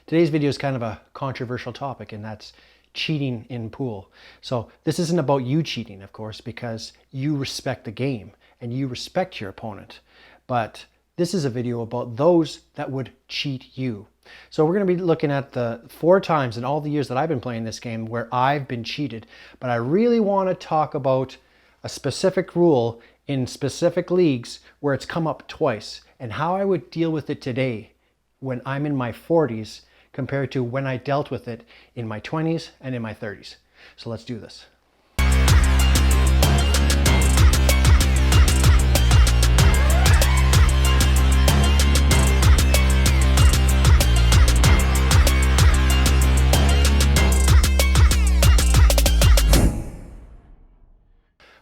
Today's video is kind of a controversial topic, and that's cheating in pool. So this isn't about you cheating, of course, because you respect the game and you respect your opponent. But this is a video about those that would cheat you. So we're going to be looking at the 4 times in all the years that I've been playing this game where I've been cheated. But I really want to talk about a specific rule in specific leagues where it's come up twice and how I would deal with it today when I'm in my 40s compared to when I dealt with it in my 20s and in my 30s. So let's do this.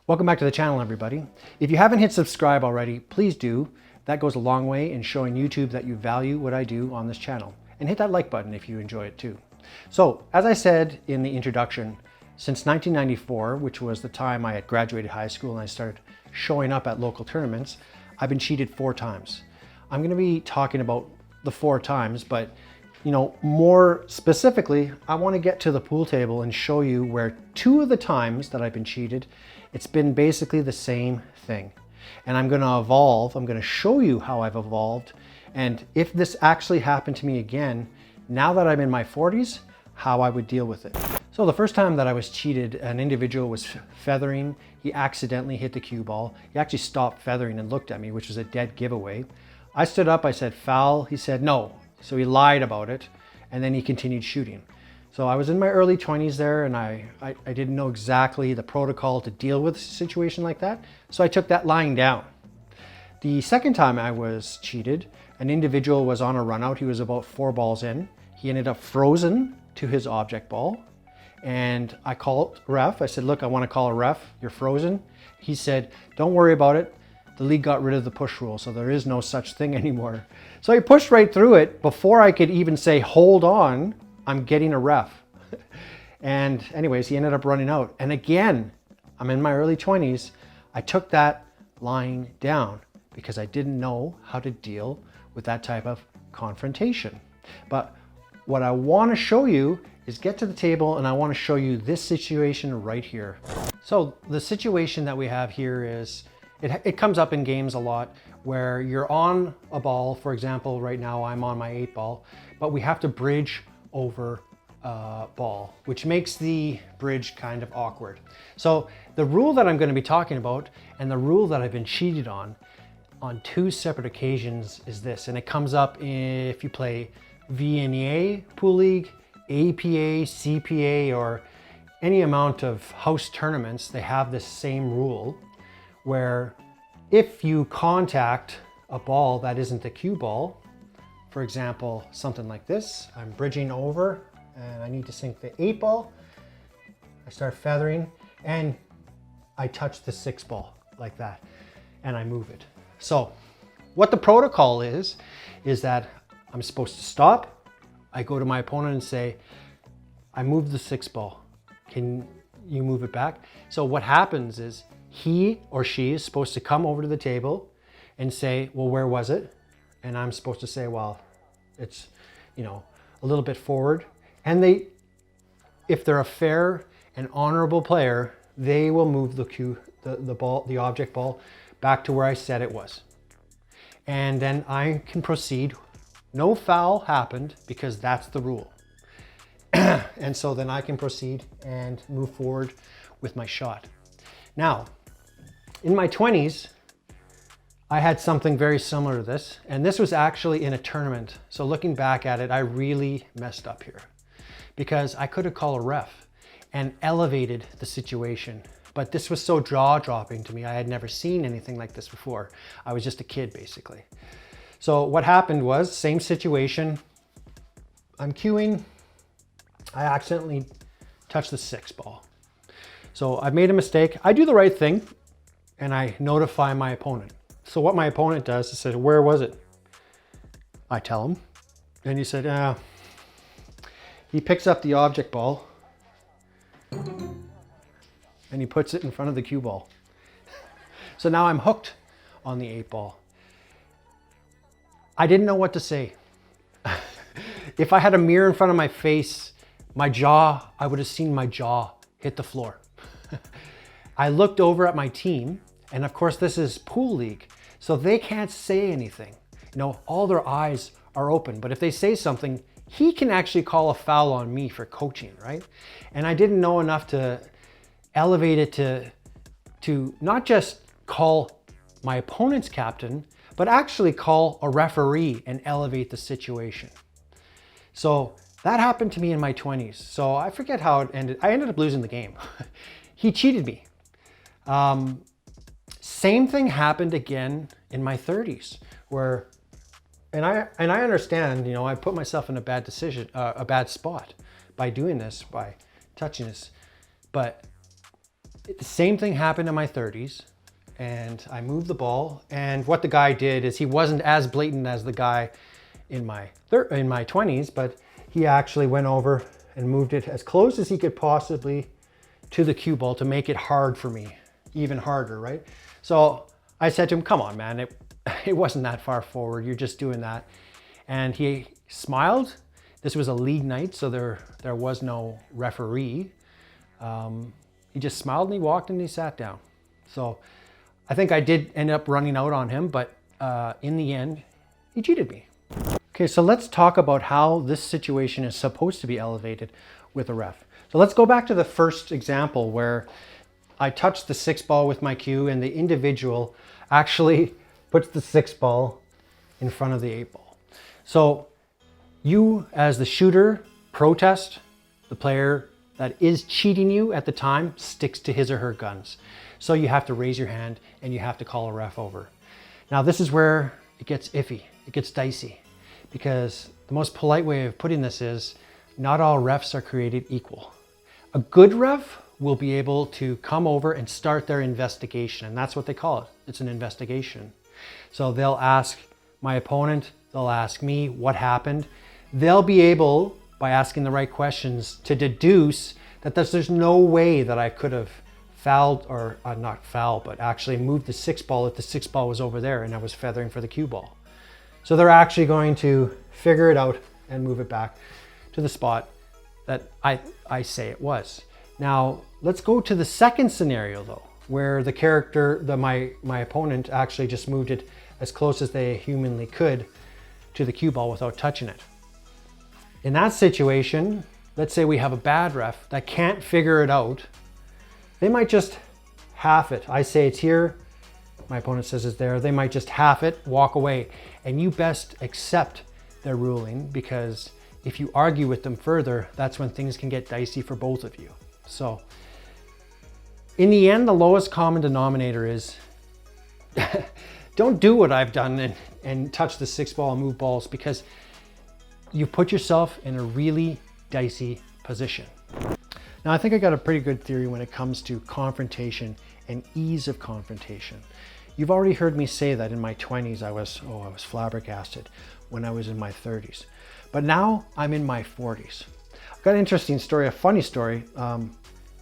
Welcome back to the channel, everybody. If you haven't hit subscribe already, please do. That goes a long way in showing YouTube that you value what I do on this channel. And hit that like button if you enjoy it too. So, as I said in the introduction, since 1994, which was the time I had graduated high school and I started showing up at local tournaments, I've been cheated 4 times. I'm going to be talking about the 4 times, but more specifically, I want to get to the pool table and show you where 2 of the times that I've been cheated, it's been basically the same thing. And I'm going to evolve. I'm going to show you how I've evolved. And if this actually happened to me again, now that I'm in my 40s, how I would deal with it. So the first time that I was cheated, an individual was feathering. He accidentally hit the cue ball. He actually stopped feathering and looked at me, which was a dead giveaway. I stood up, I said foul. He said no. So he lied about it. And then he continued shooting. So I was in my early 20s there, and I didn't know exactly the protocol to deal with a situation like that. So I took that lying down. The second time I was cheated, an individual was on a run out. He was about 4 balls in. He ended up frozen to his object ball. And I called ref. I said, look, I want to call a ref. You're frozen. He said, don't worry about it. The league got rid of the push rule, so there is no such thing anymore. So he pushed right through it. Before I could even say, hold on, I'm getting a ref. And anyways, he ended up running out. And again, I'm in my early 20s. I took that lying down because I didn't know how to deal with that type of confrontation. But what I want to show you is get to the table, and I want to show you this situation right here. So the situation that we have here is, it comes up in games a lot where you're on a ball. For example, right now I'm on my 8 ball, but we have to bridge over a ball, which makes the bridge kind of awkward. So the rule that I'm going to be talking about and the rule that I've been cheated on 2 separate occasions is this, and it comes up if you play VNEA Pool League, APA, CPA, or any amount of house tournaments. They have this same rule where if you contact a ball that isn't the cue ball, for example, something like this, I'm bridging over and I need to sink the 8 ball. I start feathering and I touch the 6 ball like that and I move it. So what the protocol is that I'm supposed to stop. I go to my opponent and say, I moved the 6 ball. Can you move it back? So what happens is he or she is supposed to come over to the table and say, well, where was it? And I'm supposed to say, well, it's, a little bit forward. And if they're a fair and honorable player, they will move the object ball back to where I said it was. And then I can proceed. No foul happened because that's the rule. And so then I can proceed and move forward with my shot. Now, in my 20s, I had something very similar to this, and this was actually in a tournament. So looking back at it, I really messed up here because I could have called a ref and elevated the situation. But this was so jaw-dropping to me. I had never seen anything like this before. I was just a kid, basically. So what happened was, same situation. I'm cueing. I accidentally touched the 6 ball. So I've made a mistake. I do the right thing, and I notify my opponent. So what my opponent does is says, where was it? I tell him. And he said, he picks up the object ball and he puts it in front of the cue ball. So now I'm hooked on the 8 ball. I didn't know what to say. If I had a mirror in front of my face, I would have seen my jaw hit the floor. I looked over at my team, and of course this is pool league, so they can't say anything. You know, all their eyes are open, but if they say something, he can actually call a foul on me for coaching, right? And I didn't know enough to elevate it to not just call my opponent's captain, but actually call a referee and elevate the situation. So that happened to me in my 20s. So I forget how it ended. I ended up losing the game. He cheated me. Same thing happened again in my 30s, where, and I understand, you know, I put myself in a bad decision, a bad spot by doing this, by touching this, but the same thing happened in my 30s, and I moved the ball, and what the guy did is he wasn't as blatant as the guy in my 20s, but he actually went over and moved it as close as he could possibly to the cue ball to make it hard for me, even harder, right? So I said to him, come on, man, it wasn't that far forward. You're just doing that. And he smiled. This was a league night, so there was no referee. He just smiled and he walked and he sat down. So I think I did end up running out on him, but in the end, he cheated me. Okay, so let's talk about how this situation is supposed to be elevated with a ref. So let's go back to the first example where I touched the 6 ball with my cue and the individual actually puts the 6 ball in front of the 8 ball. So you, as the shooter, protest. The player that is cheating you at the time sticks to his or her guns. So you have to raise your hand and you have to call a ref over. Now this is where it gets iffy, it gets dicey, because the most polite way of putting this is not all refs are created equal. A good ref will be able to come over and start their investigation, and that's what they call it. It's an investigation. So they'll ask my opponent, they'll ask me what happened. They'll be able, by asking the right questions, to deduce that there's no way that I could have fouled, or not fouled, but actually moved the 6 ball if the 6 ball was over there and I was feathering for the cue ball. So they're actually going to figure it out and move it back to the spot that I say it was. Now, let's go to the second scenario though, where the character, my opponent actually just moved it as close as they humanly could to the cue ball without touching it. In that situation, let's say we have a bad ref that can't figure it out. They might just half it. I say it's here, my opponent says it's there. They might just half it, walk away, and you best accept their ruling, because if you argue with them further, that's when things can get dicey for both of you. So in the end, the lowest common denominator is don't do what I've done and touch the 6 ball and move balls, because you put yourself in a really dicey position. Now, I think I got a pretty good theory when it comes to confrontation and ease of confrontation. You've already heard me say that in my 20s, I was flabbergasted when I was in my 30s. But now I'm in my 40s. I've got an interesting story, a funny story.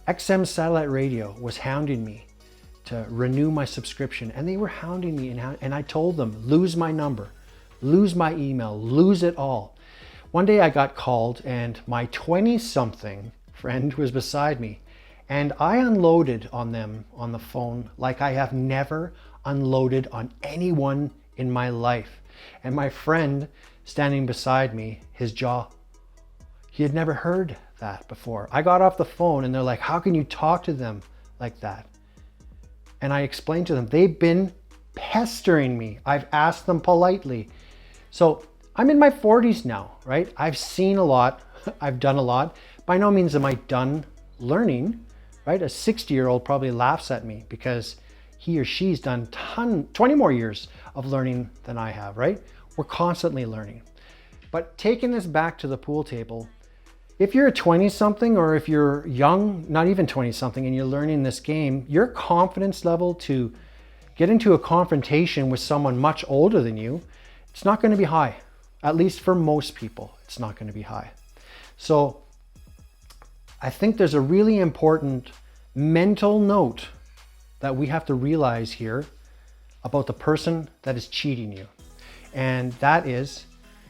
XM Satellite Radio was hounding me to renew my subscription, and they were hounding me, and I told them, lose my number, lose my email, lose it all. One day I got called and my 20-something friend was beside me, and I unloaded on them on the phone like I have never unloaded on anyone in my life. And my friend standing beside me, his jaw, he had never heard that before. I got off the phone and they're like, how can you talk to them like that? And I explained to them, they've been pestering me. I've asked them politely. So I'm in my 40s now, right? I've seen a lot, I've done a lot. By no means am I done learning, right? A 60-year-old probably laughs at me because he or she's done 20 more years of learning than I have, right? We're constantly learning. But taking this back to the pool table, if you're a 20-something or if you're young, not even 20-something, and you're learning this game, your confidence level to get into a confrontation with someone much older than you, it's not going to be high. At least for most people, it's not going to be high. So I think there's a really important mental note that we have to realize here about the person that is cheating you. And that is,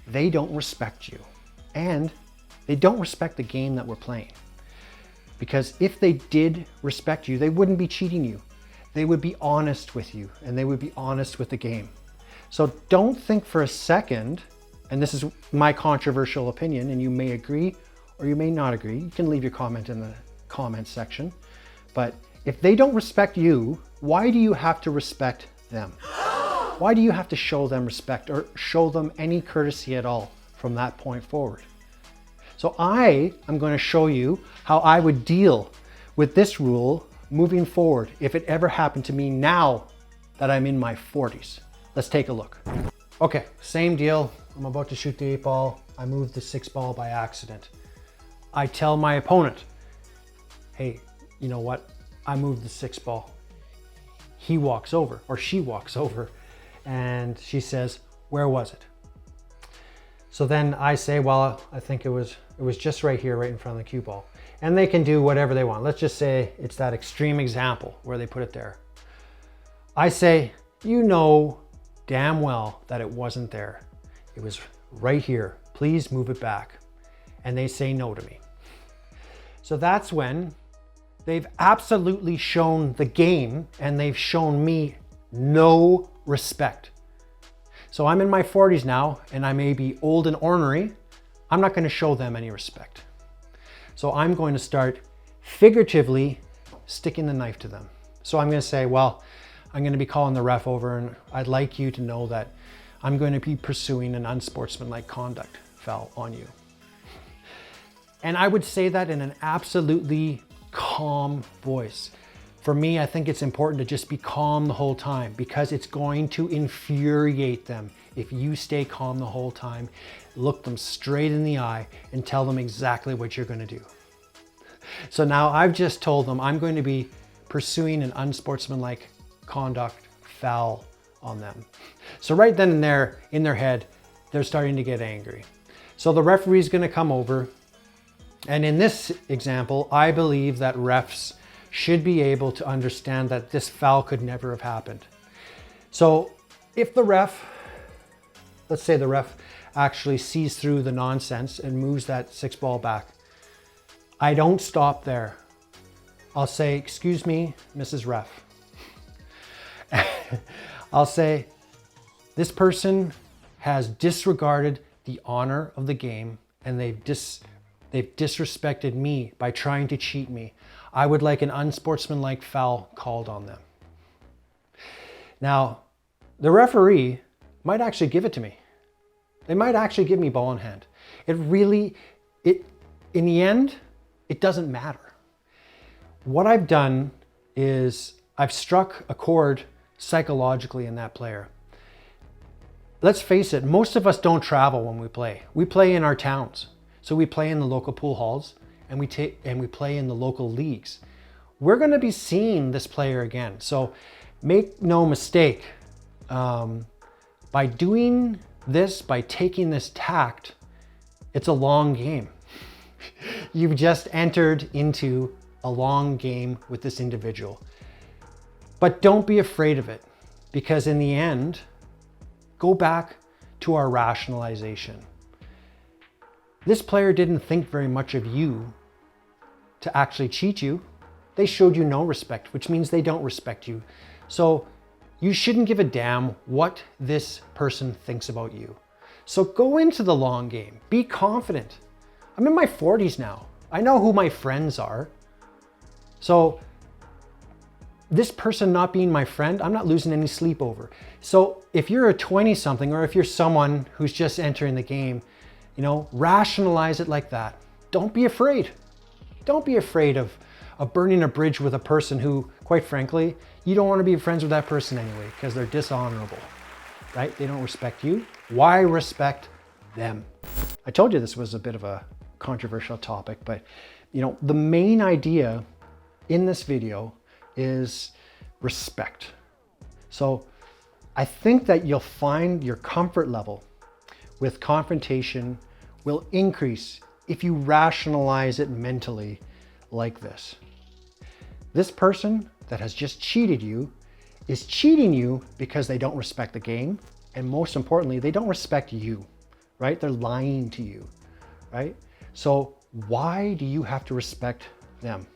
they don't respect you. and they don't respect the game that we're playing. Because if they did respect you, they wouldn't be cheating you. They would be honest with you, and they would be honest with the game. So don't think for a second, and this is my controversial opinion, and you may agree or you may not agree. You can leave your comment in the comments section. But if they don't respect you, why do you have to respect them? Why do you have to show them respect or show them any courtesy at all from that point forward? So I am going to show you how I would deal with this rule moving forward if it ever happened to me now that I'm in my 40s. Let's take a look. Okay, same deal. I'm about to shoot the 8 ball. I moved the 6 ball by accident. I tell my opponent, hey, you know what? I moved the 6 ball. He walks over, or she walks over, and she says, where was it? So then I say, well, I think it was just right here, right in front of the cue ball. And they can do whatever they want. Let's just say it's that extreme example where they put it there. I say, you know damn well that it wasn't there. It was right here. Please move it back. And they say no to me. So that's when they've absolutely shown the game and they've shown me no respect. So I'm in my 40s now and I may be old and ornery. I'm not going to show them any respect. So I'm going to start figuratively sticking the knife to them. So I'm going to say, well, I'm going to be calling the ref over and I'd like you to know that I'm going to be pursuing an unsportsmanlike conduct foul on you. And I would say that in an absolutely calm voice. For me, I think it's important to just be calm the whole time because it's going to infuriate them if you stay calm the whole time, look them straight in the eye and tell them exactly what you're going to do. So now I've just told them I'm going to be pursuing an unsportsmanlike conduct foul on them. So right then and there in their head, they're starting to get angry. So the referee is going to come over. And in this example, I believe that refs should be able to understand that this foul could never have happened. So if the ref, let's say the ref actually sees through the nonsense and moves that 6 ball back, I don't stop there. I'll say, excuse me, Mrs. Ref. I'll say, this person has disregarded the honor of the game and they've disrespected me by trying to cheat me. I would like an unsportsmanlike foul called on them. Now, the referee might actually give it to me. They might actually give me ball in hand. In the end, it doesn't matter. What I've done is I've struck a chord psychologically in that player. Let's face it, most of us don't travel when we play. We play in our towns. So we play in the local pool halls and we play in the local leagues. We're going to be seeing this player again. So make no mistake, by doing this, by taking this tact, it's a long game. You've just entered into a long game with this individual. But don't be afraid of it, because in the end, go back to our rationalization. This player didn't think very much of you to actually cheat you. They showed you no respect, which means they don't respect you. So you shouldn't give a damn what this person thinks about you. So go into the long game. Be confident. I'm in my 40s now. I know who my friends are. So this person not being my friend, I'm not losing any sleep over. So if you're a 20-something or if you're someone who's just entering the game, rationalize it like that. Don't be afraid. Don't be afraid of burning a bridge with a person who, quite frankly, you don't want to be friends with that person anyway because they're dishonorable, right? They don't respect you. Why respect them? I told you this was a bit of a controversial topic, but the main idea in this video is respect. So I think that you'll find your comfort level with confrontation will increase if you rationalize it mentally like this. This person that has just cheated you is cheating you because they don't respect the game, and most importantly, they don't respect you, right? They're lying to you, right? So why do you have to respect them?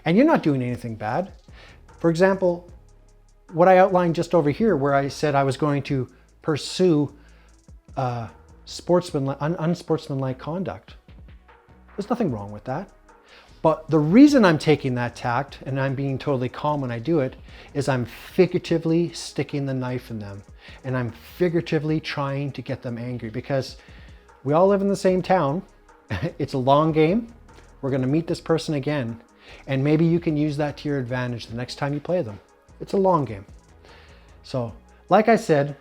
And you're not doing anything bad. For example, what I outlined just over here, where I said I was going to pursue unsportsmanlike conduct. There's nothing wrong with that. But the reason I'm taking that tact and I'm being totally calm when I do it is I'm figuratively sticking the knife in them, and I'm figuratively trying to get them angry, because we all live in the same town. It's a long game. We're going to meet this person again, and maybe you can use that to your advantage the next time you play them. It's a long game. So, like I said,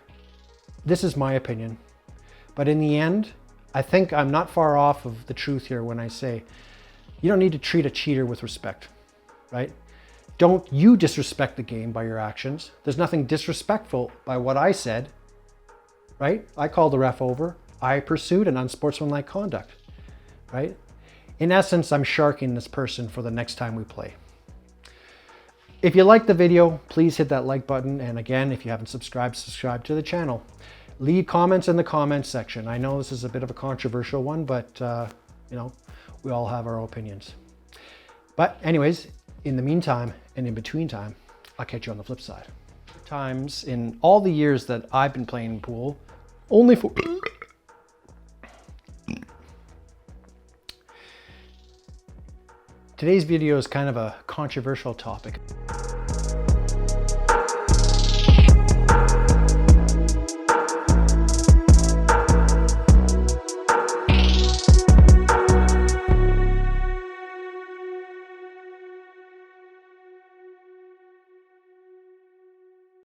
this is my opinion. But in the end, I think I'm not far off of the truth here when I say you don't need to treat a cheater with respect, right? Don't you disrespect the game by your actions. There's nothing disrespectful by what I said, right? I called the ref over. I pursued an unsportsmanlike conduct, right? In essence, I'm sharking this person for the next time we play. If you liked the video, please hit that like button. And again, if you haven't subscribed, subscribe to the channel. Leave comments in the comments section. I know this is a bit of a controversial one, but you know, we all have our opinions. But anyways, in the meantime and in between time, I'll catch you on the flip side. Times in all the years that I've been playing pool, only for today's video is kind of a controversial topic.